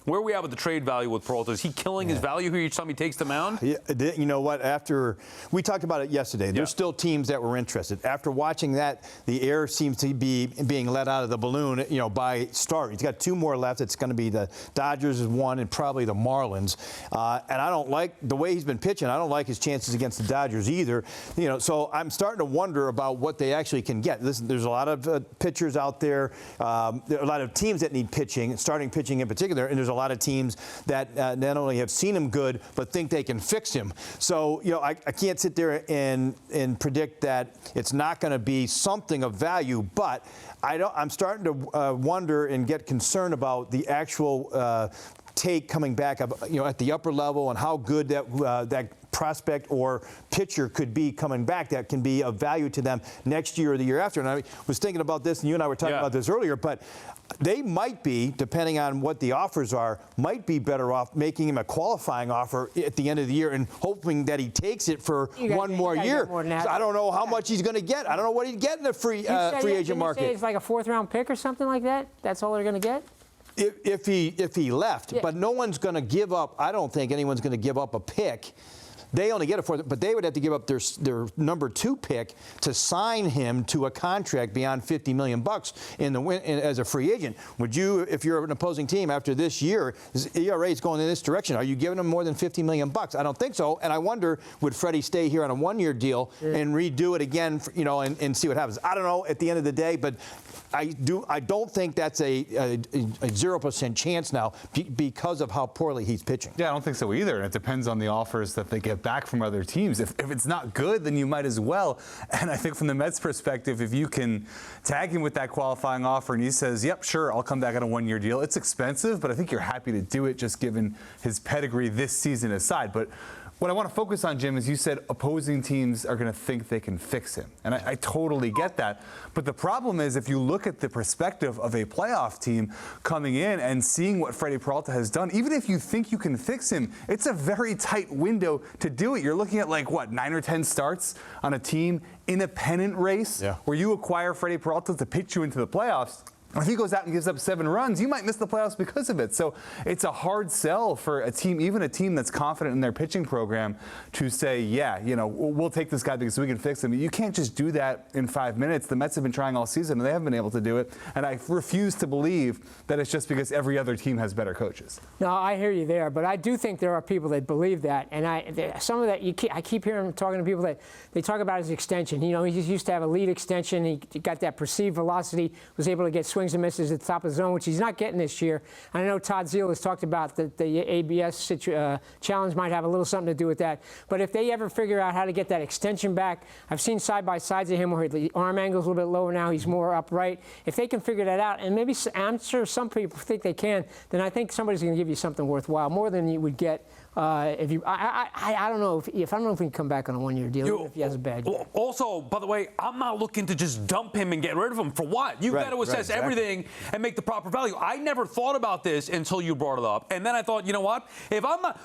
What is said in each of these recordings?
Where are we at with the trade value with Peralta? Is he killing his value here each time he takes the mound? Yeah, you know what? After we talked about it yesterday, there's still teams that were interested. After watching that, the air seems to be being let out of the balloon, by start. He's got 2 more left. It's going to be the Dodgers is 1 and probably the Marlins. And I don't like the way he's been pitching. I don't like his chances against the Dodgers either. So I'm starting to wonder about what they actually can get. Listen, there's a lot of pitchers out there. There are a lot of teams that need pitching, starting pitching in particular, and there's a lot of teams that not only have seen him good, but think they can fix him. So, I can't sit there and predict that it's not going to be something of value, but I'm starting to wonder and get concerned about the actual take coming back up, at the upper level and how good that prospect or pitcher could be coming back that can be of value to them next year or the year after. And I was thinking about this, and you and I were talking about this earlier, but they might be, depending on what the offers are, might be better off making him a qualifying offer at the end of the year and hoping that he takes it for one more year. So I don't know how much he's going to get. I don't know what he'd get in the free agent market. Say it's like a 4th-round pick or something like that? That's all they're going to get? If he left, but no one's going to give up. I don't think anyone's going to give up a pick. They only get it for, but they would have to give up their number 2 pick to sign him to a contract beyond $50 million as a free agent. Would you, if you're an opposing team after this year, his ERA is going in this direction, are you giving him more than $50 million? I don't think so. And I wonder, would Freddie stay here on a 1-year deal and redo it again, and see what happens? I don't know at the end of the day, but I don't think that's a 0% chance now because of how poorly he's pitching. Yeah, I don't think so either. And it depends on the offers that they get back from other teams. If it's not good, then you might as well. And I think from the Mets' perspective, if you can tag him with that qualifying offer and he says, yep, sure, I'll come back on a 1-year deal. It's expensive, but I think you're happy to do it just given his pedigree this season aside. But what I want to focus on, Jim, is you said opposing teams are going to think they can fix him. And I totally get that. But the problem is if you look at the perspective of a playoff team coming in and seeing what Freddy Peralta has done, even if you think you can fix him, it's a very tight window to do it. You're looking at 9 or 10 starts on a team in a pennant race where you acquire Freddy Peralta to pitch you into the playoffs. If he goes out and gives up 7 runs, you might miss the playoffs because of it. So it's a hard sell for a team, even a team that's confident in their pitching program, to say, yeah, we'll take this guy because we can fix him. You can't just do that in 5 minutes. The Mets have been trying all season, and they haven't been able to do it. And I refuse to believe that it's just because every other team has better coaches. No, I hear you there, but I do think there are people that believe that. And some of that, I keep hearing talking to people that they talk about his extension. He used to have a lead extension. He got that perceived velocity, was able to get swings and misses at the top of the zone, which he's not getting this year. And I know Todd Zeal has talked about that the ABS challenge might have a little something to do with that. But if they ever figure out how to get that extension back, I've seen side-by-sides of him where the arm angle is a little bit lower now. He's more upright. If they can figure that out, and maybe I'm sure some people think they can, then I think somebody's going to give you something worthwhile, more than you would get if you. I don't know if I don't know if he can come back on a 1-year deal even if he has a bad year. Also, by the way, I'm not looking to just dump him and get rid of him. For what? You've got to assess everything and make the proper value. I never thought about this until you brought it up. And then I thought, you know what? If I'm not,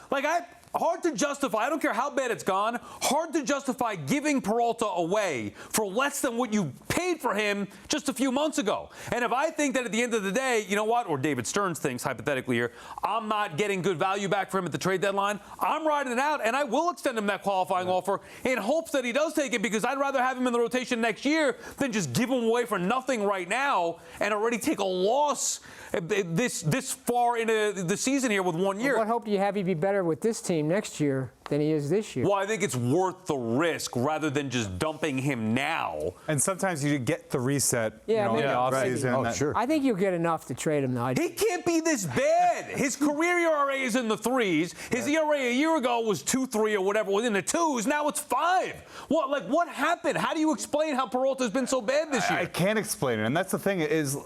hard to justify, I don't care how bad it's gone, hard to justify giving Peralta away for less than what you paid for him just a few months ago. And if I think that at the end of the day, you know what, or David Stearns thinks hypothetically here, I'm not getting good value back for him at the trade deadline, I'm riding it out, and I will extend him that qualifying offer in hopes that he does take it, because I'd rather have him in the rotation next year than just give him away for nothing right now and already take a loss this far into the season here with 1 year. What hope do you have he'd be better with this team next year than he is this year? Well, I think it's worth the risk rather than just dumping him now. And sometimes you get the reset in the offseason. Oh, sure. I think you'll get enough to trade him, though. He can't be this bad. His career ERA is in the 3s. His ERA a year ago was 2.3 or whatever, was in the 2s. Now it's 5. What happened? How do you explain how Peralta's been so bad this year? I can't explain it. And that's the thing is,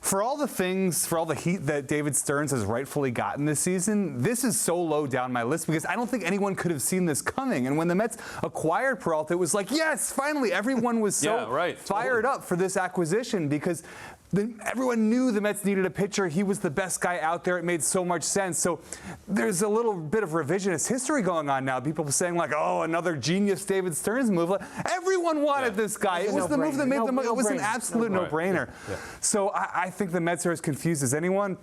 for all the heat that David Stearns has rightfully gotten this season, this is so low down my list because I don't think anyone could have seen this coming. And when the Mets acquired Peralta, it was like, yes, finally, everyone was so fired up for this acquisition because everyone knew the Mets needed a pitcher. He was the best guy out there. It made so much sense. So there's a little bit of revisionist history going on now. People saying like, oh, another genius David Stearns move. Everyone wanted this guy. It was the move that made them. It was an absolute no-brainer. So I think the Mets are as confused as anyone.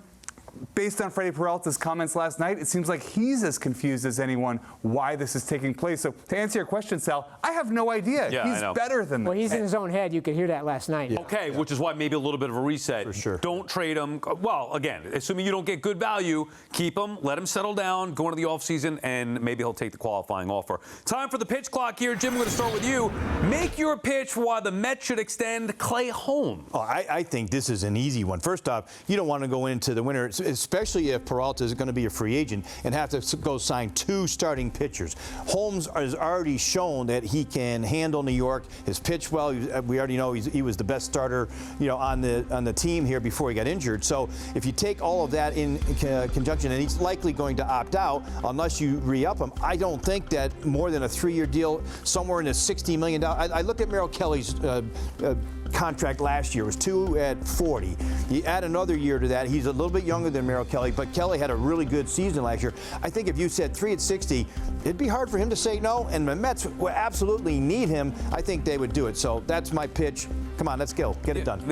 based on Freddy Peralta's comments last night, it seems like he's as confused as anyone why this is taking place. So to answer your question, Sal, I have no idea. Yeah, he's better than that. Well, he's in his own head. You could hear that last night. Okay, which is why maybe a little bit of a reset. For sure. Don't trade him. Well, again, assuming you don't get good value, keep him, let him settle down, go into the offseason, and maybe he'll take the qualifying offer. Time for the pitch clock here. Jim, I'm going to start with you. Make your pitch for why the Mets should extend Clay Holmes. Oh, I think this is an easy one. First off, you don't want to go into the winter, especially if Peralta is going to be a free agent and have to go sign 2 starting pitchers. Holmes has already shown that he can handle New York. His pitch well. We already know he was the best starter, on the team here before he got injured. So if you take all of that in conjunction, and he's likely going to opt out unless you re-up him, I don't think that more than a 3-year deal, somewhere in the $60 million. I looked at Merrill Kelly's contract last year. It was 2 at 40. You add another year to that. He's a little bit younger than Merrill Kelly, but Kelly had a really good season last year. I think if you said 3 at 60, it'd be hard for him to say no, and the Mets would absolutely need him. I think they would do it. So that's my pitch. Come on, let's go. Get it done.